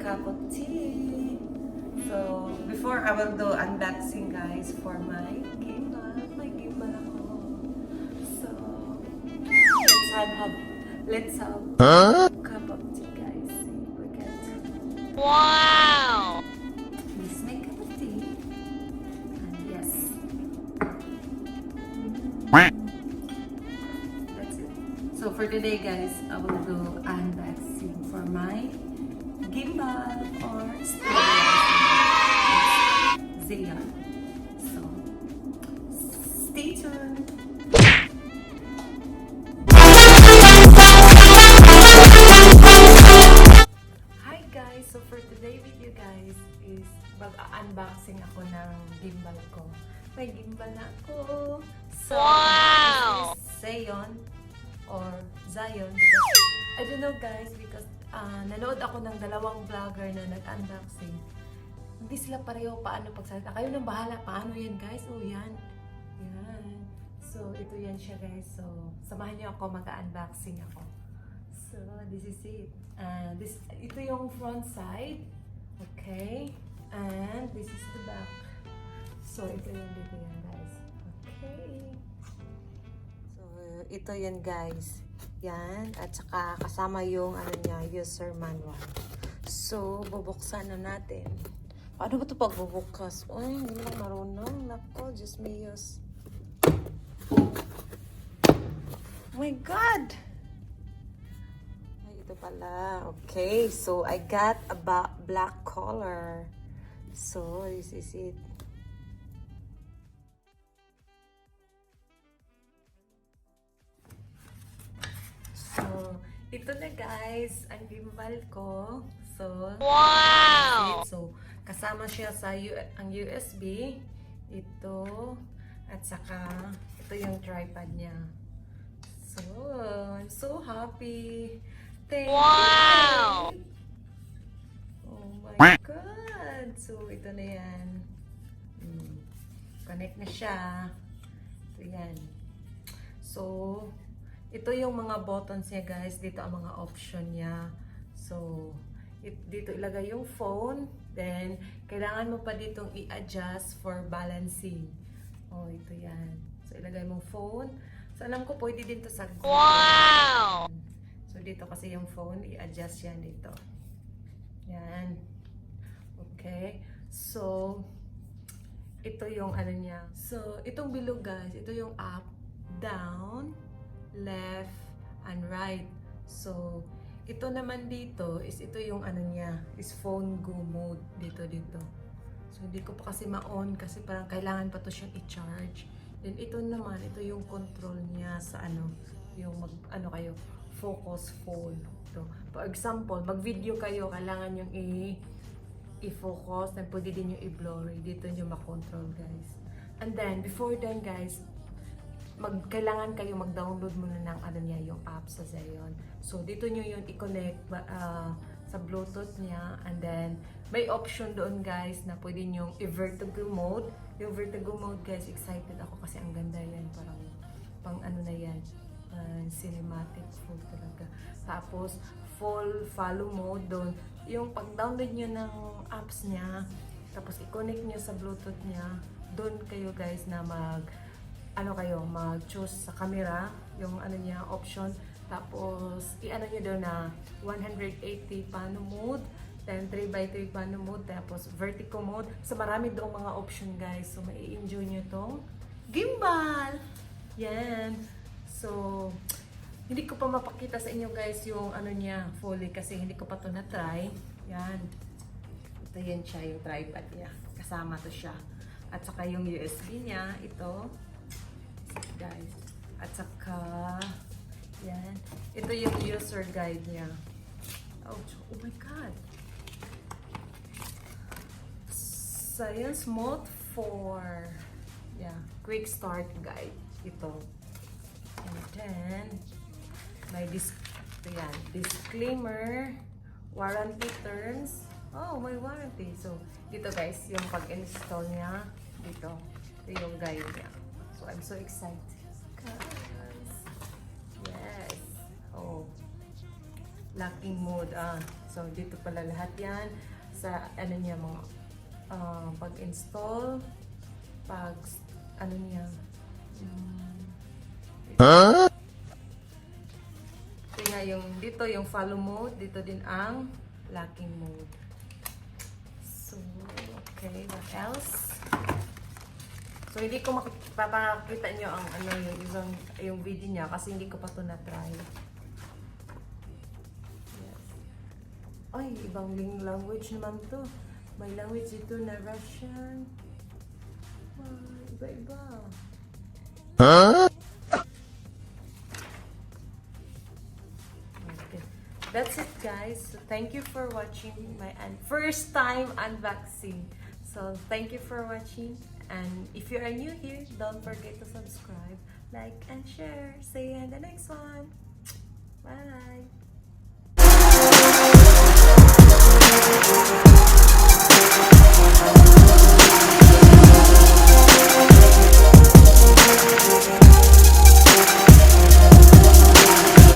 cup of tea. So, before I will do unboxing guys for my gimbal. My gimbal ako. So, let's have cup of tea guys. See, look at. Wow! This is my cup of tea. And yes. That's it. So for today guys, I will do unboxing for my gimbal or Zhiyun. So stay tuned. Hi guys! So for today video guys is mag-unboxing ako ng gimbal ko. May gimbal na ako. So, Wow! Zhiyun or Zhiyun because I don't know guys because nanood ako ng dalawang vlogger na nag-unboxing. Hindi sila pareho paano pagsalita. Kayo nang bahala paano yan guys. Oh yan. Yan. So ito yan siya guys. So samahan niyo ako mag-unboxing ako. So this is it. Ito yung front side. Okay. And this is the back. So ito yan dito yan guys. Okay. So ito yan guys. Yan. At saka kasama yung ano niya, user manual. So bubuksan na natin. Paano ba ito pagbubukas? Ay, hindi lang marunong. Nako, just me use. Oh my God! Ay, ito pala. Okay, so I got a black color. So, this is it. So, ito na guys, ang gimbal ko. So, Wow! so kasama siya sa ang USB. Ito. At saka, ito yung tripod niya. So, I'm so happy. Thank Wow! you. Oh my God. So, ito na yan. Connect na siya. Ito yan. So, ito yung mga buttons niya guys. Dito ang mga option niya. So, dito ilagay yung phone. Then, kailangan mo pa ditong i-adjust for balancing. Oh, ito yan. So, ilagay mo phone. So, alam ko pwede din to sa Gimbal. Wow! So, dito kasi yung phone, i-adjust yan dito. Yan. Okay. So, ito yung ano niya. So, itong below guys, ito yung up, down, left, and right. So, ito naman dito is ito yung ano niya, is phone go mode dito. So, hindi ko pa kasi ma-on kasi parang kailangan pa to siyang i-charge. Then, ito naman, ito yung control niya sa ano, yung kayo, focus phone. So, for example, mag-video kayo, kailangan yung i-focus, then pwede din yung i-blurry. Dito nyo ma-control guys. And then, before then guys, kailangan kayo mag-download muna ng ano niya, yung app sa Zhiyun. So, dito nyo yun i-connect sa Bluetooth niya. And then, may option doon guys na pwede nyo i-vertigo mode. Yung vertigo mode guys, excited ako kasi ang ganda yan. Parang pang ano na yan. Cinematic full talaga. Tapos, full follow mode doon. Yung pag-download nyo ng apps niya, tapos i-connect nyo sa Bluetooth niya, doon kayo guys na mag-choose sa camera, yung ano niya, option. Tapos, i-ano nyo doon na 180 pano mode, then 3x3 pano mode, tapos vertical mode. So, marami doong mga option guys. So, mai-enjoy nyo tong gimbal! Yan. So, hindi ko pa mapakita sa inyo guys yung ano niya, fully kasi hindi ko pa to na-try. Yan. Ito yan siya, yung tripod niya. Kasama to siya. At saka yung USB niya, ito. Guys. At saka, yan. Ito yung user guide niya. Oh my God. Science Mode 4. Yeah. Quick Start Guide. Ito. And then, may disclaimer, warranty terms. Oh, may warranty. So, dito guys, yung pag-install niya, dito. Ito yung guide niya. So, I'm so excited. Guys. Yes. Oh. Locking mode. So, So, dito pala lahat yan sa ano niya mga pag-install, ano niya. So, nga yung dito yung follow mode, dito din ang locking mode. So, okay, what else? So, hindi ko mapapakita nyo ang ano yung video niya kasi hindi ko pa ito na-try. Yes. Ay, ibang language naman to. May language dito na Russian. Iba-iba. Okay. That's it, guys. So, thank you for watching my first time unboxing. So, thank you for watching. And if you are new here, don't forget to subscribe, like, and share. See you in the next one. Bye.